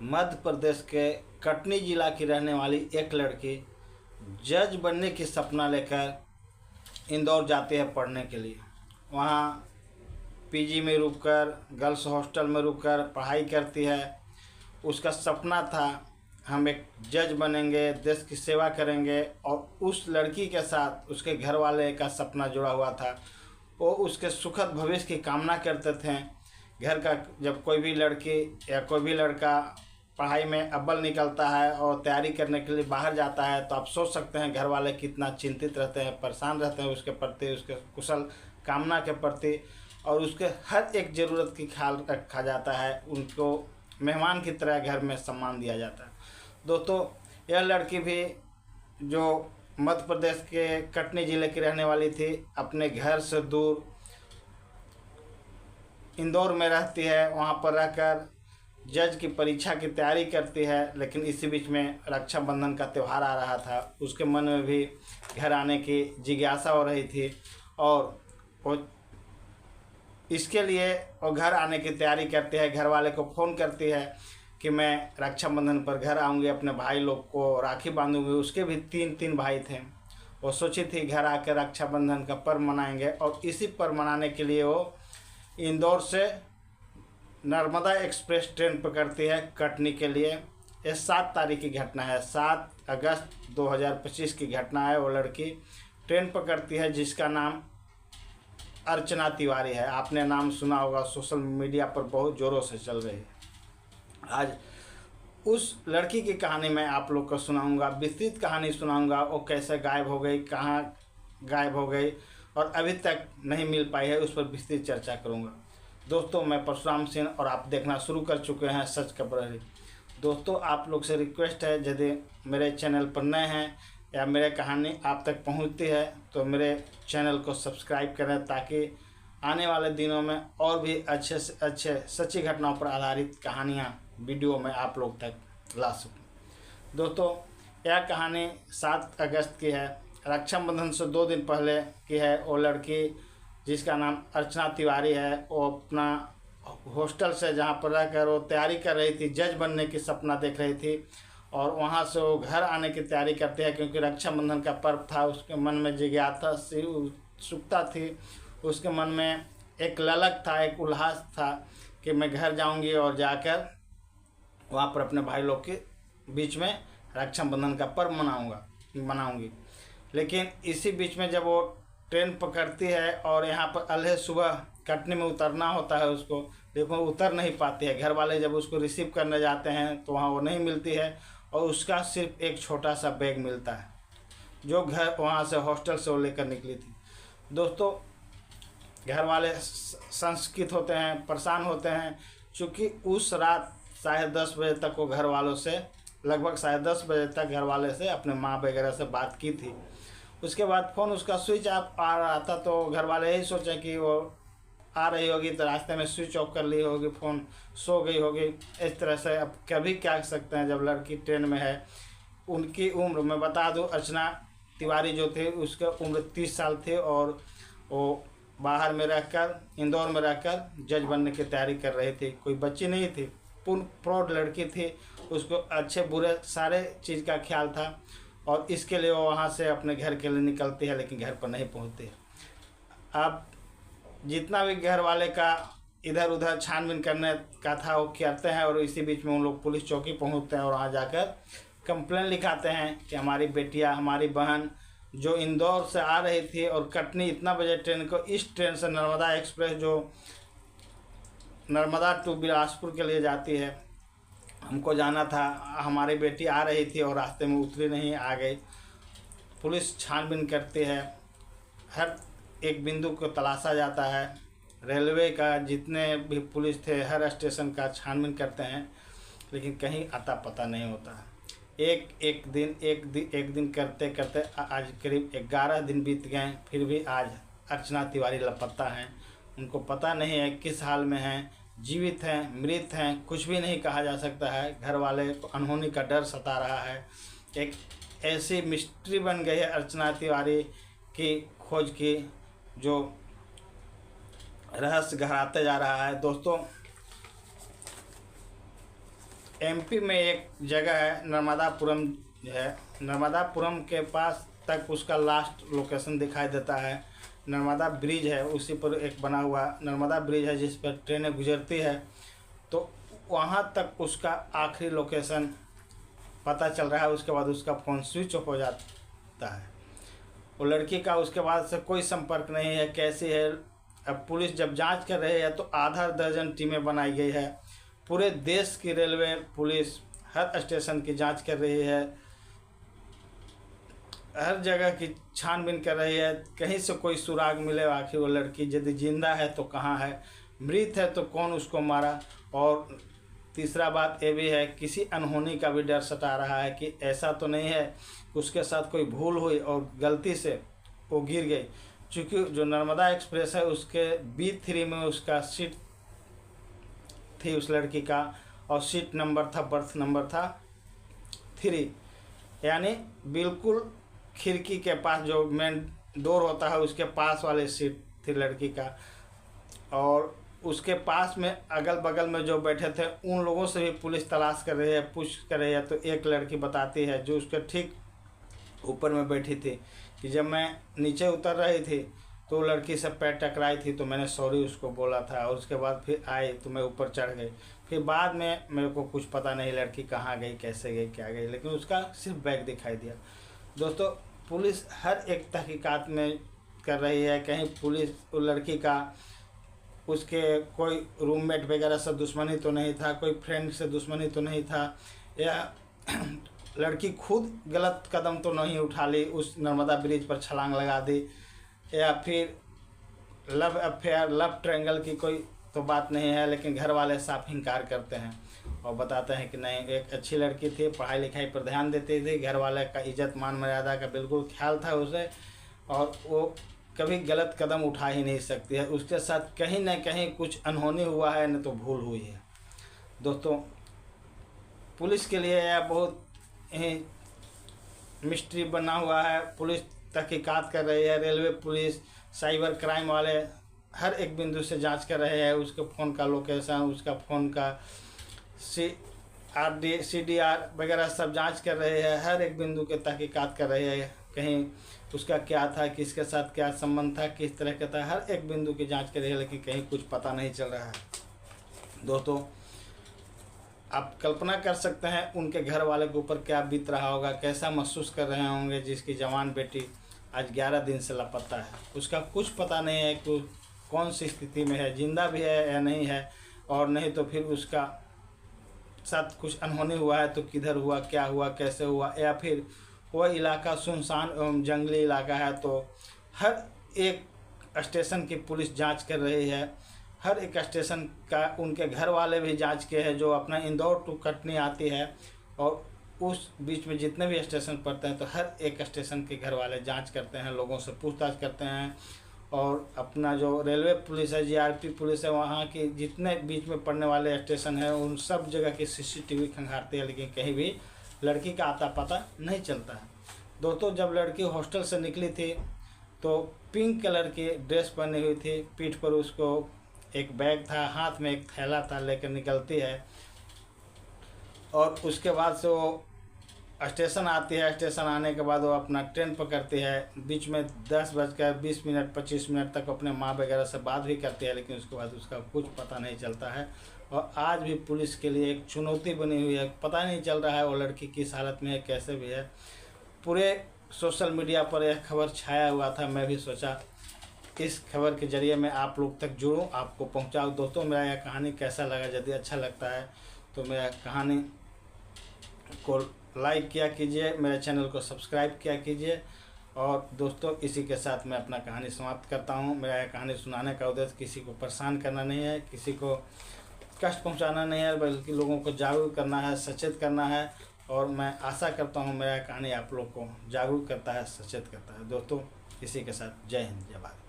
मध्य प्रदेश के कटनी जिला की रहने वाली एक लड़की जज बनने की सपना लेकर इंदौर जाती है पढ़ने के लिए। वहाँ पीजी में रुककर, गर्ल्स हॉस्टल में रुककर पढ़ाई करती है। उसका सपना था हम एक जज बनेंगे, देश की सेवा करेंगे, और उस लड़की के साथ उसके घर वाले का सपना जुड़ा हुआ था। वो उसके सुखद भविष्य की कामना करते थे। घर का जब कोई भी लड़की या कोई भी लड़का पढ़ाई में अव्वल निकलता है और तैयारी करने के लिए बाहर जाता है, तो आप सोच सकते हैं घर वाले कितना चिंतित रहते हैं, परेशान रहते हैं उसके प्रति, उसके कुशल कामना के प्रति, और उसके हर एक ज़रूरत की ख्याल रखा जाता है। उनको मेहमान की तरह घर में सम्मान दिया जाता है। दोस्तों, यह लड़की भी जो मध्य प्रदेश के कटनी ज़िले की रहने वाली थी, अपने घर से दूर इंदौर में रहती है। वहाँ पर रहकर जज की परीक्षा की तैयारी करती है। लेकिन इसी बीच में रक्षाबंधन का त्यौहार आ रहा था। उसके मन में भी घर आने की जिज्ञासा हो रही थी, और वो इसके लिए वो घर आने की तैयारी करती है। घर वाले को फ़ोन करती है कि मैं रक्षाबंधन पर घर आऊँगी, अपने भाई लोग को राखी बांधूंगी। उसके भी तीन भाई थे। वो सोची थी घर आकर रक्षाबंधन का पर्व मनाएंगे, और इसी पर्व मनाने के लिए वो इंदौर से नर्मदा एक्सप्रेस ट्रेन पकड़ती है कटनी के लिए। ये 7 तारीख की घटना है, 7 अगस्त 2025 की घटना है। वो लड़की ट्रेन पकड़ती है जिसका नाम अर्चना तिवारी है। आपने नाम सुना होगा, सोशल मीडिया पर बहुत ज़ोरों से चल रही है। आज उस लड़की की कहानी मैं आप लोग को सुनाऊंगा, विस्तृत कहानी सुनाऊंगा। वो कैसे गायब हो गई, कहाँ गायब हो गई और अभी तक नहीं मिल पाई है, उस पर विस्तृत चर्चा करूंगा। दोस्तों, मैं परशुराम सिंह और आप देखना शुरू कर चुके हैं सच खबर। दोस्तों, आप लोग से रिक्वेस्ट है, यदि मेरे चैनल पर नए हैं या मेरे कहानी आप तक पहुंचती है तो मेरे चैनल को सब्सक्राइब करें, ताकि आने वाले दिनों में और भी अच्छे से अच्छे सच्ची घटनाओं पर आधारित कहानियाँ वीडियो में आप लोग तक ला सकूँ। दोस्तों, यह कहानी 7 अगस्त की है, रक्षाबंधन से 2 दिन पहले की है। वो लड़की जिसका नाम अर्चना तिवारी है, वो अपना हॉस्टल से जहाँ पर रहकर वो तैयारी कर रही थी, जज बनने की सपना देख रही थी, और वहाँ से वो घर आने की तैयारी करती है क्योंकि रक्षाबंधन का पर्व था। उसके मन में जिज्ञासा सी उत्सुकता थी, उसके मन में एक ललक था, एक उल्लास था कि मैं घर जाऊँगी और जाकर वहाँ पर अपने भाई लोग के बीच में रक्षाबंधन का पर्व मनाऊँगी। लेकिन इसी बीच में जब वो ट्रेन पकड़ती है और यहाँ पर अलह सुबह कटनी में उतरना होता है उसको, लेकिन उतर नहीं पाती है। घर वाले जब उसको रिसीव करने जाते हैं तो वहाँ वो नहीं मिलती है, और उसका सिर्फ एक छोटा सा बैग मिलता है जो घर वहाँ से हॉस्टल से वो लेकर निकली थी। दोस्तों, घर वाले संशकित होते हैं, परेशान होते हैं, क्योंकि उस रात 10:30 बजे तक वो घर वालों से, लगभग 10:30 बजे तक घर वाले से अपने माँ वगैरह से बात की थी। उसके बाद फ़ोन उसका स्विच ऑफ आ रहा था, तो घर वाले यही सोचे कि वो आ रही होगी तो रास्ते में स्विच ऑफ कर ली होगी, फ़ोन सो गई होगी। इस तरह से अब कभी क्या कर सकते हैं जब लड़की ट्रेन में है। उनकी उम्र मैं बता दूं, अर्चना तिवारी जो थे उसकी उम्र 30 साल थी, और वो बाहर में रहकर, इंदौर में रहकर जज बनने की तैयारी कर रही थी। कोई बच्ची नहीं थी, पूर्ण प्रौढ़ लड़की थी। उसको अच्छे बुरे सारे चीज़ का ख्याल था, और इसके लिए वो वहाँ से अपने घर के लिए निकलती है, लेकिन घर पर नहीं पहुँचती। अब जितना भी घर वाले का इधर उधर छानबीन करने का था वो करते हैं, और इसी बीच में उन लोग पुलिस चौकी पहुँचते हैं और वहाँ जाकर कंप्लेन लिखाते हैं कि हमारी बेटियाँ, हमारी बहन जो इंदौर से आ रही थी और कटनी इतना बजे ट्रेन को, इस ट्रेन से नर्मदा एक्सप्रेस जो नर्मदा टू बिलासपुर के लिए जाती है, हमको जाना था, हमारी बेटी आ रही थी और रास्ते में उतरी नहीं, आ गई। पुलिस छानबीन करती है, हर एक बिंदु को तलाशा जाता है। रेलवे का जितने भी पुलिस थे हर स्टेशन का छानबीन करते हैं, लेकिन कहीं अता पता नहीं होता। एक दिन करते करते आज करीब 11 दिन बीत गए, फिर भी आज अर्चना तिवारी लापता हैं। उनको पता नहीं है किस हाल में हैं, जीवित हैं, मृत हैं, कुछ भी नहीं कहा जा सकता है। घर वाले को अनहोनी का डर सता रहा है। एक ऐसी मिस्ट्री बन गई है अर्चना तिवारी की खोज की, जो रहस्य गहराते जा रहा है। दोस्तों, एमपी में एक जगह है नर्मदापुरम है, नर्मदापुरम के पास तक उसका लास्ट लोकेशन दिखाई देता है। नर्मदा ब्रिज है, उसी पर एक बना हुआ नर्मदा ब्रिज है जिस पर ट्रेनें गुजरती है, तो वहाँ तक उसका आखिरी लोकेशन पता चल रहा है। उसके बाद उसका फ़ोन स्विच ऑफ हो जाता है। वो लड़की का उसके बाद से कोई संपर्क नहीं है, कैसी है। अब पुलिस जब जांच कर रही है तो आधा दर्जन टीमें बनाई गई है। पूरे देश की रेलवे पुलिस हर स्टेशन की जांच कर रही है, हर जगह की छानबीन कर रही है, कहीं से कोई सुराग मिले आखिर वो लड़की यदि जिंदा है तो कहाँ है, मृत है तो कौन उसको मारा। और तीसरा बात ये भी है, किसी अनहोनी का भी डर सता रहा है कि ऐसा तो नहीं है कि उसके साथ कोई भूल हुई और गलती से वो गिर गई। चूँकि जो नर्मदा एक्सप्रेस है उसके B3 में उसका सीट थी उस लड़की का, और सीट नंबर था, बर्थ नंबर था 3, यानी बिल्कुल खिड़की के पास जो मेन डोर होता है उसके पास वाले सीट थी लड़की का। और उसके पास में अगल बगल में जो बैठे थे उन लोगों से भी पुलिस तलाश कर रही है, पूछ कर रही है। तो एक लड़की बताती है जो उसके ठीक ऊपर में बैठी थी कि जब मैं नीचे उतर रही थी तो लड़की से पैर टकराई थी, तो मैंने सॉरी उसको बोला था, और उसके बाद फिर आई तो मैं ऊपर चढ़ गई। फिर बाद में मेरे को कुछ पता नहीं लड़की कहाँ गई, कैसे गई, क्या गई, लेकिन उसका सिर्फ बैग दिखाई दिया। दोस्तों, पुलिस हर एक तहकीकात में कर रही है। कहीं पुलिस उस लड़की का उसके कोई रूममेट वगैरह से दुश्मनी तो नहीं था, कोई फ्रेंड से दुश्मनी तो नहीं था, या लड़की खुद गलत कदम तो नहीं उठा ली, उस नर्मदा ब्रिज पर छलांग लगा दी, या फिर लव अफेयर, लव ट्रायंगल की कोई तो बात नहीं है। लेकिन घर वाले साफ इनकार करते हैं और बताते हैं कि नहीं, एक अच्छी लड़की थी, पढ़ाई लिखाई पर ध्यान देती थी, घर वाले का इज्जत मान मर्यादा का बिल्कुल ख्याल था उसे, और वो कभी गलत कदम उठा ही नहीं सकती है। उसके साथ कहीं ना कहीं कुछ अनहोनी हुआ है, न तो भूल हुई है। दोस्तों, पुलिस के लिए यह बहुत ही मिस्ट्री बना हुआ है। पुलिस तहकीकात कर रही है, रेलवे पुलिस, साइबर क्राइम वाले हर एक बिंदु से जांच कर रहे हैं। उसके फ़ोन का लोकेशन, उसका फ़ोन का CDR वगैरह सब जांच कर रहे हैं, हर एक बिंदु के तहकीकात कर रहे हैं। कहीं उसका क्या था, किसके साथ क्या संबंध था, किस तरह का था, हर एक बिंदु की जांच कर रही है, लेकिन कहीं कुछ पता नहीं चल रहा है। दोस्तों, आप कल्पना कर सकते हैं उनके घर वाले के ऊपर क्या बीत रहा होगा, कैसा महसूस कर रहे होंगे जिसकी जवान बेटी आज 11 दिन से लापता है। उसका कुछ पता नहीं है कि कौन सी स्थिति में है, जिंदा भी है या नहीं है, और नहीं तो फिर उसका साथ कुछ अनहोनी हुआ है तो किधर हुआ, क्या हुआ, कैसे हुआ, या फिर वह इलाका सुनसान एवं जंगली इलाका है। तो हर एक स्टेशन की पुलिस जांच कर रही है, हर एक स्टेशन का उनके घर वाले भी जांच के हैं, जो अपना इंदौर टू कटनी आती है, और उस बीच में जितने भी स्टेशन पड़ते हैं तो हर एक स्टेशन के घर वाले जांच करते हैं, लोगों से पूछताछ करते हैं। और अपना जो रेलवे पुलिस है, GRP पुलिस है, वहाँ की जितने बीच में पड़ने वाले स्टेशन हैं उन सब जगह की CCTV खंगारती है, लेकिन कहीं भी लड़की का आता पता नहीं चलता है। दोस्तों, जब लड़की हॉस्टल से निकली थी तो पिंक कलर की ड्रेस पहनी हुई थी, पीठ पर उसको एक बैग था, हाथ में एक थैला था, लेकर निकलती है। और उसके बाद से वो स्टेशन आती है, स्टेशन आने के बाद वो अपना ट्रेन पकड़ती है। बीच में 10:20 25 मिनट तक अपने माँ वगैरह से बात भी करती है, लेकिन उसके बाद उसका कुछ पता नहीं चलता है। और आज भी पुलिस के लिए एक चुनौती बनी हुई है, पता नहीं चल रहा है वो लड़की किस हालत में है, कैसे भी है। पूरे सोशल मीडिया पर यह खबर छाया हुआ था। मैं भी सोचा इस खबर के जरिए मैं आप लोग तक जुड़ूं, आपको पहुंचाऊं। दोस्तों, मेरा यह कहानी कैसा लगा, यदि अच्छा लगता है तो मेरा कहानी को लाइक किया कीजिए, मेरे चैनल को सब्सक्राइब किया कीजिए। और दोस्तों, इसी के साथ मैं अपना कहानी समाप्त करता हूं। मेरा यह कहानी सुनाने का उद्देश्य किसी को परेशान करना नहीं है, किसी को कष्ट पहुंचाना नहीं है, बल्कि लोगों को जागरूक करना है, सचेत करना है। और मैं आशा करता हूं मेरा कहानी आप लोग को जागरूक करता है, सचेत करता है। दोस्तों, इसी के साथ जय हिंद, जय भारत।